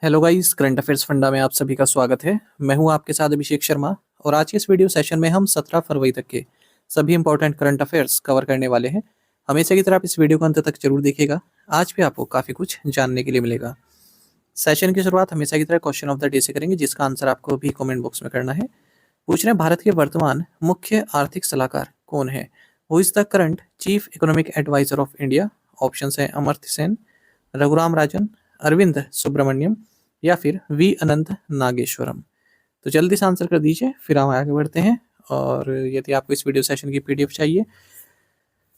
Hello guys, current affairs funda में आप सभी का स्वागत है। मैं हूं आपके साथ अभिषेक शर्मा और आज के इस वीडियो सेशन में हम 17 फरवरी तक के सभी इंपॉर्टेंट करंट अफेयर्स कवर करने वाले हैं। हमेशा की तरह आप इस वीडियो को अंत तक जरूर देखिएगा। आज भी आपको काफ़ी कुछ जानने के लिए मिलेगा। सेशन की शुरुआत हमेशा की तरह क्वेश्चन ऑफ द डे से करेंगे, जिसका आंसर आपको भी कमेंट बॉक्स में करना है। पूछ रहे हैं, भारत के वर्तमान मुख्य आर्थिक सलाहकार कौन है? Who is the current chief economic adviser of India? Option है अमर्त्य सेन, रघुराम राजन, अरविंद सुब्रमण्यम या फिर वी अनंत नागेश्वरम। तो जल्दी से आंसर कर दीजिए, फिर हम आगे बढ़ते हैं। और यदि आपको इस वीडियो सेशन की पीडीएफ चाहिए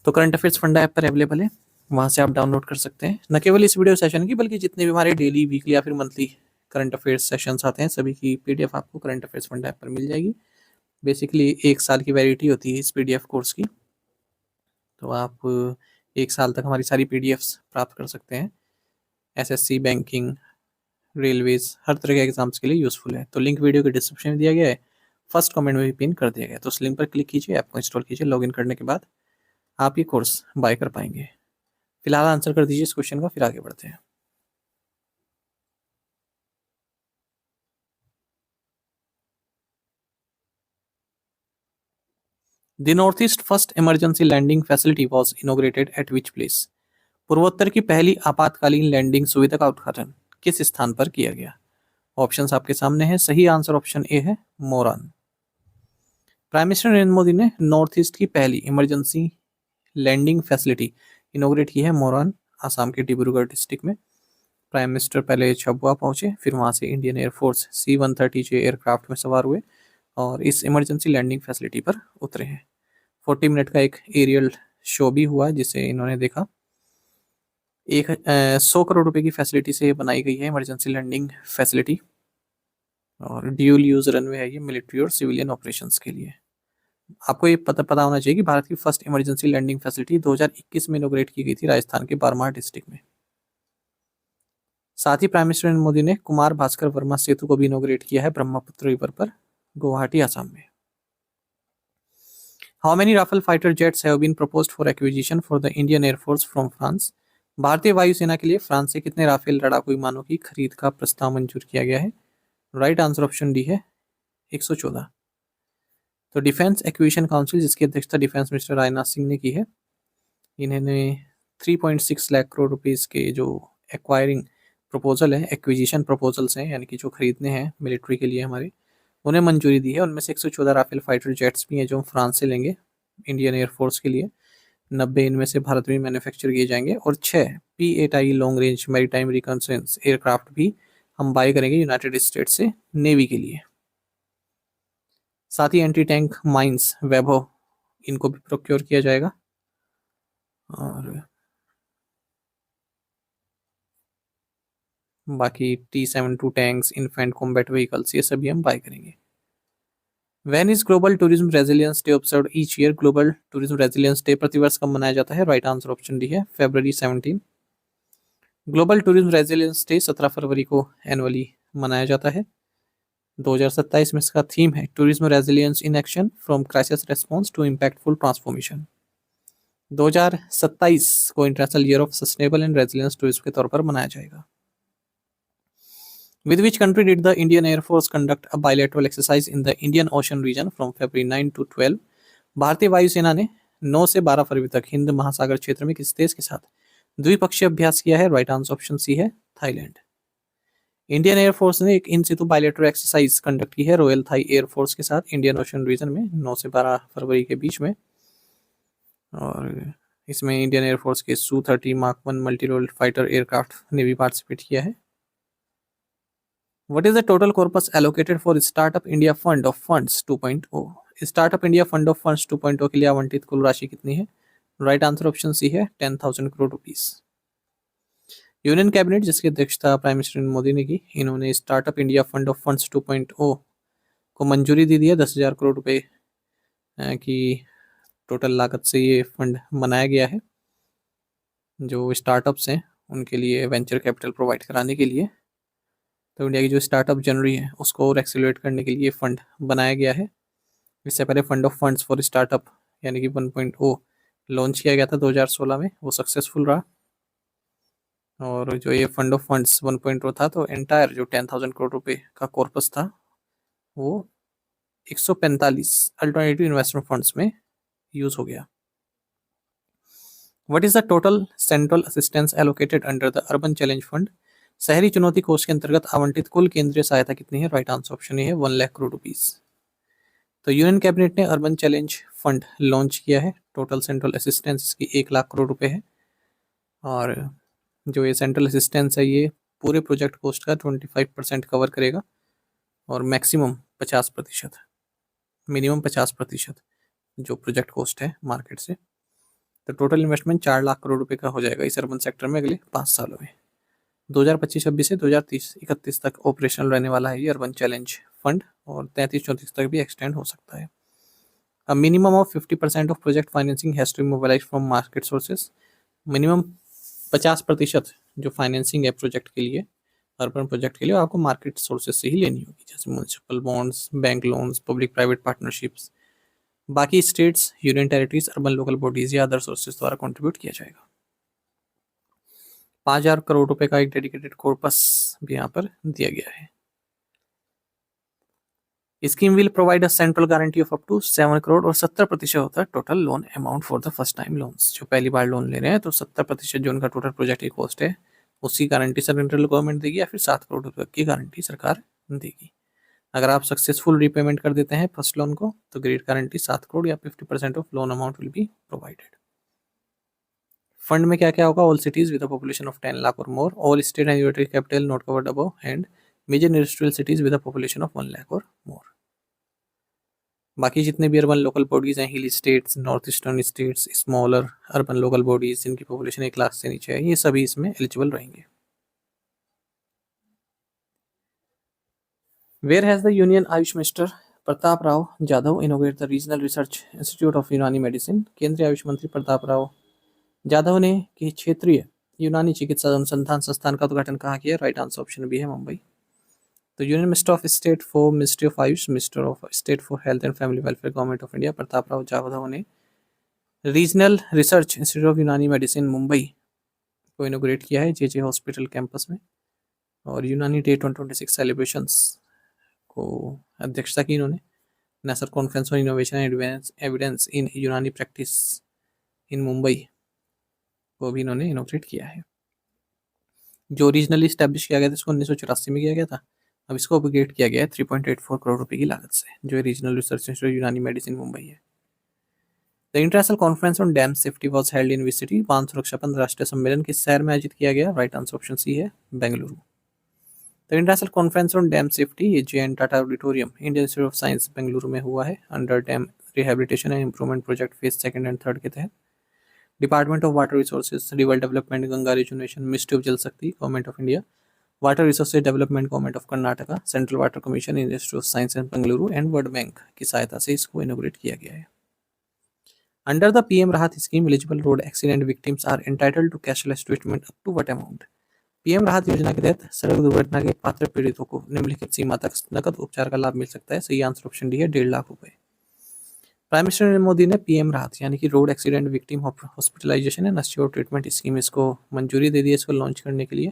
तो करंट अफेयर्स फंडा ऐप पर अवेलेबल है, वहां से आप डाउनलोड कर सकते हैं। न केवल इस वीडियो सेशन की बल्कि जितने भी हमारे डेली, वीकली या फिर मंथली करंट अफेयर्स सेशंस आते हैं, सभी की पीडीएफ आपको करंट अफेयर्स फंडा ऐप पर मिल जाएगी। बेसिकली 1 साल की वैलिडिटी होती है इस पीडीएफ कोर्स की, तो आप 1 साल तक हमारी सारी पीडीएफ्स प्राप्त कर सकते हैं। एसएससी, बैंकिंग, रेलवेज, हर तरह के एग्जाम्स के लिए यूजफुल है। तो लिंक वीडियो के डिस्क्रिप्शन में दिया गया है, फर्स्ट कमेंट में भी पिन कर दिया गया है। तो उस लिंक पर क्लिक कीजिए, ऐप को इंस्टॉल कीजिए। लॉगिन करने के बाद आप ये कोर्स बाय कर पाएंगे। फिलहाल आंसर कर दीजिए इस क्वेश्चन का, फिर आगे बढ़ते हैं। The north east first emergency landing facility was inaugurated at which place? पूर्वोत्तर की पहली आपातकालीन लैंडिंग सुविधा का उद्घाटन किस स्थान पर किया गया? ऑप्शंस आपके सामने है। सही आंसर ऑप्शन ए है, मोरान। प्राइम मिनिस्टर नरेंद्र मोदी ने नॉर्थ ईस्ट की पहली इमरजेंसी लैंडिंग फैसिलिटी इनोग्रेट की है मोरान, आसाम के डिब्रूगढ़ डिस्ट्रिक्ट में। प्राइम मिनिस्टर पहले छबुआ पहुंचे, फिर वहां से इंडियन एयरफोर्स C-130J एयरक्राफ्ट में सवार हुए और इस इमरजेंसी लैंडिंग फैसिलिटी पर उतरे हैं। 40 मिनट का एक एरियल शो भी हुआ जिसे इन्होंने देखा। 100 करोड़ रुपए की फैसिलिटी से बनाई गई है इमरजेंसी लैंडिंग फैसिलिटी और ड्यूल यूज रनवे है ये, मिलिट्री और सिविलियन ऑपरेशंस के लिए। आपको ये पता होना चाहिए कि भारत की फर्स्ट इमरजेंसी लैंडिंग फैसिलिटी 2021 में इनोग्रेट की गई थी राजस्थान के बारमार डिस्ट्रिक्ट में। साथ ही प्राइम मिनिस्टर नरेंद्र मोदी ने कुमार भास्कर वर्मा सेतु को भी इनोग्रेट किया है ब्रह्मपुत्र रिवर पर, गुवाहाटी, आसाम में। How many Rafale fighter jets have been proposed for acquisition for the Indian air force from France? भारतीय वायुसेना के लिए फ्रांस से कितने राफेल लड़ाकू विमानों की खरीद का प्रस्ताव मंजूर किया गया है? राइट आंसर ऑप्शन डी है, 114। तो डिफेंस एक्विजिशन काउंसिल, जिसकी अध्यक्षता डिफेंस मिनिस्टर राजनाथ सिंह ने की है, इन्होंने 3.6 लाख करोड़ रुपीस के जो एक्वायरिंग प्रपोजल है, एक्विजिशन प्रपोजल्स हैं, यानी कि जो खरीदने हैं मिलिट्री के लिए हमारे, उन्हें मंजूरी दी है। उनमें से 114 राफेल फाइटर जेट्स भी हैं जो हम फ्रांस से लेंगे इंडियन एयरफोर्स के लिए। 90 इनमें से भारत में मैन्युफैक्चर किए जाएंगे और 6 P-8I long range maritime reconnaissance aircraft भी हम बाय करेंगे यूनाइटेड स्टेट्स से नेवी के लिए। साथ ही एंटी टैंक माइंस वैभव, इनको भी प्रोक्योर किया जाएगा। और बाकी T-72 tanks, infant combat vehicles, ये सभी हम बाय करेंगे। When is global tourism resilience day observed each year? Global tourism resilience day प्रतिवर्ष कब मनाया जाता है? राइट आंसर ऑप्शन डी है, February 17। Global tourism resilience day 17 फरवरी को एनुअली मनाया जाता है। 2027 में इसका थीम है tourism resilience in action, from crisis response to impactful transformation. 2027 को international year of sustainable and resilience tourism के तौर पर मनाया जाएगा। With which country did the Indian Air Force conduct a bilateral exercise in the Indian Ocean region from February 9 to 12? भारतीय वायुसेना ने 9 से 12 फरवरी तक हिंद महासागर क्षेत्र में किस देश के साथ द्विपक्षीय अभ्यास किया है? राइट आंसर ऑप्शन सी है, थाईलैंड। इंडियन एयरफोर्स ने एक इन सितु बायलैटरल एक्सरसाइज कंडक्ट की है रॉयल थाई एयरफोर्स के साथ इंडियन ओशन रीजन में 9 से 12 फरवरी के बीच में। और इसमें इंडियन एयरफोर्स के Su-30 Mark 1 multi role fighter aircraft ने भी पार्टिसिपेट किया है। What is the total corpus allocated for Startup India Fund of Funds 2.0? Startup India Fund of Funds 2.0 के लिए आवंटित कुल राशि कितनी है? राइट आंसर ऑप्शन सी है, 10,000 करोड़ रुपीस। यूनियन कैबिनेट, जिसकी अध्यक्षता प्राइम मिनिस्टर मोदी ने की, इन्होंने startup India fund of funds 2.0 को मंजूरी दे दी है। 10,000 करोड़ रुपए की टोटल लागत से ये फंड बनाया गया है, जो स्टार्टअप्स हैं उनके लिए वेंचर कैपिटल प्रोवाइड कराने के लिए। तो इंडिया की जो स्टार्टअप जनरी है उसको और एक्सीलरेट करने के लिए फंड बनाया गया है। इससे पहले fund of funds for startup यानी कि 1.0 लॉन्च किया गया था 2016 में, वो सक्सेसफुल रहा। और जो ये फंड ऑफ फंड्स 1.0 था, तो एंटायर जो 10,000 करोड़ रुपए का कॉर्पस था वो 145 अल्टरनेटिव इन्वेस्टमेंट फंड्स में यूज हो गया। What is the total central assistance allocated under the urban challenge fund? शहरी चुनौती कोष के अंतर्गत आवंटित कुल केंद्रीय सहायता कितनी है? राइट आंसर ऑप्शन ए है 1 लाख करोड़ रुपीज। तो यूनियन कैबिनेट ने अर्बन चैलेंज फंड लॉन्च किया है। टोटल सेंट्रल असिस्टेंस इसकी 1 लाख करोड़ रुपए है। और जो ये सेंट्रल असिस्टेंस है ये पूरे प्रोजेक्ट कॉस्ट का 25% कवर करेगा और मैक्सिमम 50%, मिनिमम 50% जो प्रोजेक्ट कॉस्ट है मार्केट से। तो टोटल इन्वेस्टमेंट 4 लाख करोड़ रुपए का हो जाएगा इस अर्बन सेक्टर में अगले 5 सालों में। 2025-26 से 2030-31 तक ऑपरेशनल रहने वाला है ये अर्बन चैलेंज फंड और 33-34 तक भी एक्सटेंड हो सकता है। A minimum of 50% of project financing has to be mobilized from market sources. Minimum 50% जो फाइनेंसिंग है प्रोजेक्ट के लिए, अर्बन प्रोजेक्ट के लिए, आपको मार्केट सोर्सेज से ही लेनी होगी, जैसे municipal bonds, bank loans, public private partnerships. बाकी states, union territories, urban local bodies या अदर सोर्सेज द्वारा कंट्रीब्यूट किया जाएगा। 5,000 करोड़ रुपए का एक डेडिकेटेड कॉर्पस भी यहाँ पर दिया गया है। Scheme will provide a central guarantee of up to 7 crore और 70% होता है total loan amount for the first time loans. जो पहली बार लोन ले रहे हैं तो 70% जो उनका टोटल प्रोजेक्ट की कॉस्ट है उसकी गारंटी सेंट्रल गवर्नमेंट देगी या फिर 7 करोड़ रुपए की गारंटी सरकार देगी। अगर आप सक्सेसफुल रीपेमेंट कर देते हैं फर्स्ट लोन को तो ग्रेड गारंटी 7 करोड़ या 50% of loan amount will be provided. Fund में क्या क्या होगा? All cities with a population of 10 lakh और more, all state and unitary capital not covered above, and major industrial cities with a population of 1 lakh और more. बाकी जितने भी urban local bodies हैं, hill states, north eastern states, smaller urban local bodies जिनकी population 1 lakh से नीचे है, ये सभी इसमें एलिजिबल रहेंगे। Where has the union AYUSH minister Pratap Rao Jadhav inaugurate the regional research institute of Unani medicine? केंद्रीय आयुष मंत्री प्रताप राव जाधव ने क्षेत्रीय यूनानी चिकित्सा अनुसंधान संस्थान का उद्घाटन कहाँ किया? राइट आंसर ऑप्शन बी है मुंबई। तो union minister of state for ministry of Ayush, minister of state for health and family welfare, government of India, Pratap Rao Jadhav ने regional research institute of Unani medicine Mumbai को इनोग्रेट किया है जे हॉस्पिटल कैंपस में। और यूनानी डे 2026 सेलिब्रेशंस को अध्यक्षता की इन्होंने। National conference on innovation and evidence in यूनानी प्रैक्टिस इन मुंबई को भी इन्होंने इनोग्रेट किया है। जो ओरिजिनली स्टैब्लिश किया गया था इसको 1984 में किया गया था, अब इसको अपग्रेड किया गया है 3.84 करोड़ रुपए की लागत से, जो रीजनल रिसर्च इंस्टीट्यूट यूनानी मेडिसिन मुंबई है। The international conference on dam safety was held in which city? बांध सुरक्षा पर राष्ट्रीय सम्मेलन किस शहर में आयोजित किया गया? राइट आंसर ऑप्शन सी है Bengaluru. The international conference on dam safety ये जे.एन. Tata auditorium, Indian institute of science Bengaluru में हुआ है under dam rehabilitation and improvement project phase 2 and 3 के तहत। Department of water resources, river development, Ganga rejuvenation, ministry of Jal Shakti, government of India, water resources development, government of Karnataka, central water commission, institute of science and Bengaluru and world bank की सहायता से इसको inaugurate किया गया है। Under the PM Rahat scheme eligible road accident victims are entitled to cashless treatment up to what amount? PM Rahat योजना के तहत सड़क दुर्घटना के पात्र पीड़ितों को निम्नलिखित सीमा तक नकद उपचार का लाभ मिल सकता है। सही आंसर ऑप्शन डी है 1.5 लाख रुपए। प्राइम मिनिस्टर नरेंद्र मोदी ने पीएम राहत यानी कि road accident victim hospitalisation and assured treatment scheme इसको मंजूरी दे दी है इसको लॉन्च करने के लिए।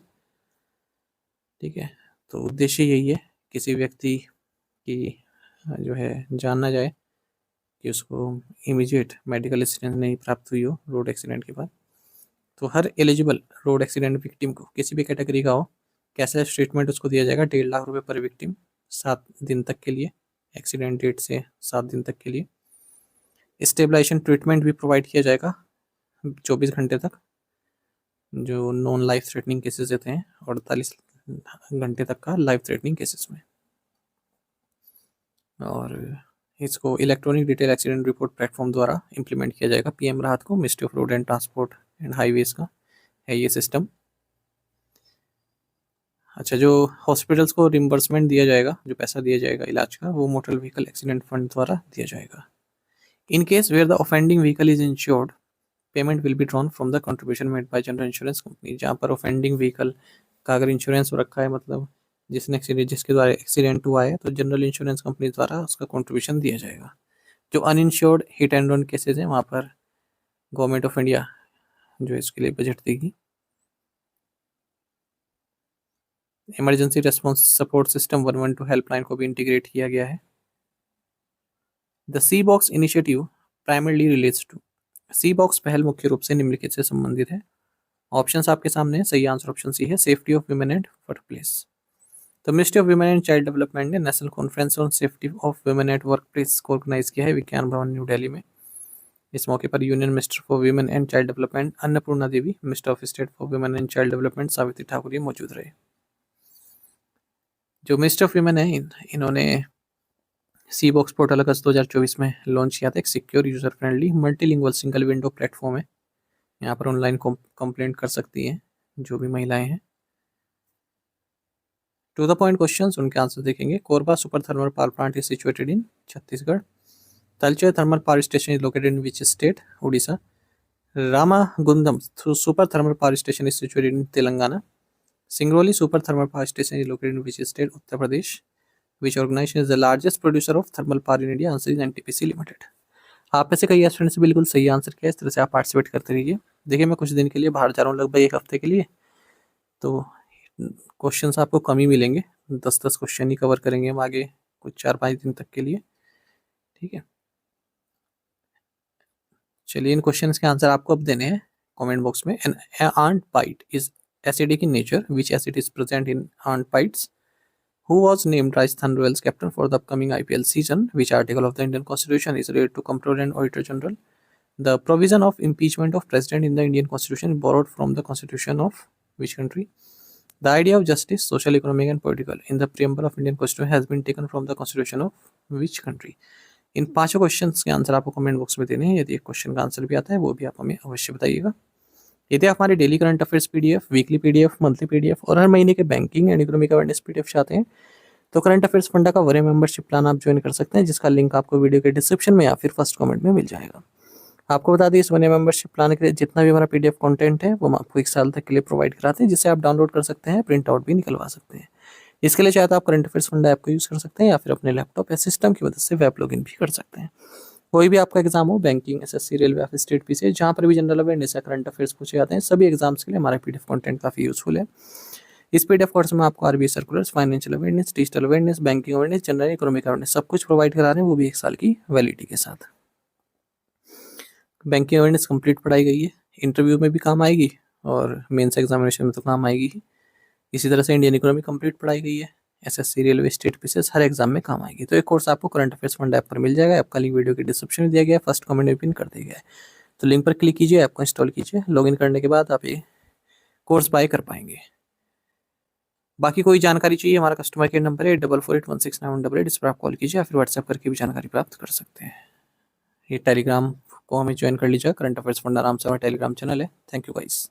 ठीक है, तो उद्देश्य यही है किसी व्यक्ति की जो है जान ना जाए कि उसको इमीडिएट मेडिकल असिस्टेंस नहीं प्राप्त हुई हो रोड एक्सीडेंट के बाद। तो हर एलिजिबल रोड एक्सीडेंट विक्टिम को किसी भी कैटेगरी का हो कैशलेस ट्रीटमेंट उसको दिया जाएगा 1.5 लाख रुपए पर विक्टिम 7 दिन तक के लिए, एक्सीडेंट डेट से 7 दिन तक के लिए। स्टेबलाइजेशन ट्रीटमेंट भी प्रोवाइड किया जाएगा 24 घंटे तक, जो नॉन लाइफ थ्रेटनिंग केसेस देते हैं, 48 घंटे तक का लाइफ थ्रेटनिंग केसेस में। और इसको electronic detail accident report platform द्वारा इंप्लीमेंट किया जाएगा। पीएम राहत को ministry of road and transport and highways का है ये सिस्टम। अच्छा, जो हॉस्पिटल्स को रिम्बर्समेंट दिया जाएगा, जो पैसा दिया जाएगा इलाज का, वो मोटर व्हीकल एक्सीडेंट फंड द्वारा दिया जाएगा। In case where the offending vehicle is insured payment will be drawn from the contribution made by general insurance company. जहाँ पर ऑफेंडिंग व्हीकल का अगर इंश्योरेंस हो रखा है, मतलब जिसके द्वारा एक्सीडेंट हुआ है, तो जनरल इंश्योरेंस कंपनी द्वारा उसका कंट्रीब्यूशन दिया जाएगा। जो uninsured hit and run cases हैं वहाँ पर गवर्नमेंट ऑफ इंडिया जो इसके लिए बजट देगी। Emergency response support system 112 helpline को भी इंटीग्रेट किया गया है। The C box initiative primarily relates to. C box पहल मुख्य रूप से निम्नलिखित से संबंधित है। ऑप्शंस आपके सामने हैं, सही आंसर ऑप्शन सी है, safety of women and workplace. तो ministry of women and child development ने national conference on safety of women at workplace को ऑर्गेनाइज किया है विज्ञान भवन न्यू दिल्ली में। इस मौके पर union minister for women and child development Annapurna Devi, minister of state for women and child development Savitri Thakur ये मौजूद रहे। जो मिनिस्टर ऑफ वुमेन है इन्होंने सी बॉक्स पोर्टल अगस्त 2024 में लॉन्च किया था। एक secure, user friendly, multilingual single window platform है। यहाँ पर ऑनलाइन कंप्लेंट कर सकती हैं जो भी महिलाएं हैं। टू द पॉइंट क्वेश्चंस, उनके आंसर देखेंगे। Korba super thermal power plant is situated in Chhattisgarh. Talcher thermal power station is located in which state? Orissa. Ramagundam super thermal power station is situated in Telangana. Singrauli super thermal power station is located in which state? Uttar Pradesh. Which organisation is the largest producer of thermal power in India? Answer is NTPC limited. आप में से कई students बिल्कुल सही answer किया। इस तरह से आप पार्टिसिपेट करते रहिए। देखिए, मैं कुछ दिन के लिए बाहर जा रहा हूँ, लगभग एक हफ्ते के लिए, तो क्वेश्चंस आपको कम ही मिलेंगे। 10-10 क्वेश्चन ही कवर करेंगे हम आगे कुछ 4-5 दिन तक के लिए, ठीक है। चलिए, इन क्वेश्चंस के आंसर आपको अब देने हैं कमेंट बॉक्स में। An ant bite is acidic in nature, which acid is present in ant bites? Who was named Rajasthan Royals captain for the upcoming IPL season? Which article of the Indian Constitution is related to Comptroller and Auditor General? The provision of impeachment of president in the Indian Constitution is borrowed from the Constitution of which country? The idea of justice, social, economic, and political in the preamble of Indian Constitution has been taken from the Constitution of which country? इन पांचों questions के answer आपको comment box में देने हैं। यदि एक question का answer भी आता है वो भी आप हमें अवश्य बताइएगा। यदि आप हमारे daily current affairs PDF, weekly PDF, monthly PDF और हर महीने के banking and economic awareness PDF चाहते हैं तो करंट अफेयर्स फंडा का वरीय मेंबरशिप प्लान आप ज्वाइन कर सकते हैं, जिसका लिंक आपको वीडियो के डिस्क्रिप्शन में या फिर फर्स्ट कमेंट में मिल जाएगा। आपको बता दें, इस वरीय मेंबरशिप प्लान के लिए जितना भी हमारा पीडीएफ कंटेंट है वो हम आपको 1 साल तक के लिए प्रोवाइड कराते हैं, जिसे आप डाउनलोड कर सकते हैं, प्रिंट आउट भी निकलवा सकते हैं। इसके लिए चाहे तो आप करंट अफेयर्स फंडा ऐप को यूज़ कर सकते हैं या फिर अपने लैपटॉप या सिस्टम की मदद से वेब लॉगिन भी कर सकते हैं। कोई भी आपका एग्जाम हो, बैंकिंग, एसएससी, रेलवे या फिर स्टेट पीसी, जहाँ पर भी जनरल अवेयरनेस या करंट अफेयर्स पूछे जाते हैं, सभी एग्जाम्स के लिए हमारा पीडीएफ कंटेंट काफ़ी यूजफुल है। इस पीडीएफ कोर्स में आपको RBI circulars, financial awareness, digital awareness, banking awareness, general economic awareness सब कुछ प्रोवाइड करा रहे हैं, वो भी 1 साल की वैलिडिटी के साथ। बैंकिंग अवेयरनेस कंप्लीट पढ़ाई गई है, इंटरव्यू में भी काम आएगी और मेंस एग्जामिनेशन में तो काम आएगी ही। इसी तरह से इंडियन इकोनॉमी कंप्लीट पढ़ाई गई है, एसएससी, रेलवे, स्टेट पीसीएस हर एग्जाम में काम आएगी। तो एक कोर्स आपको करंट अफेयर्स फंड ऐप पर मिल जाएगा। ऐप का लिंक वीडियो के डिस्क्रिप्शन में दिया गया है, फर्स्ट कमेंट में पिन कर दिया गया है। तो लिंक पर क्लिक कीजिए, ऐप को इंस्टॉल कीजिए, लॉगिन करने के बाद आप ये कोर्स बाय कर पाएंगे। बाकी कोई जानकारी चाहिए, हमारा कस्टमर केयर नंबर है 8481691188, इस पर आप कॉल कीजिए या फिर व्हाट्सएप करके भी जानकारी प्राप्त कर सकते हैं। ये टेलीग्राम को हमें ज्वाइन कर लीजिएगा, करंट अफेयर्स फंड आराम से हमारा टेलीग्राम चैनल है। Thank you guys.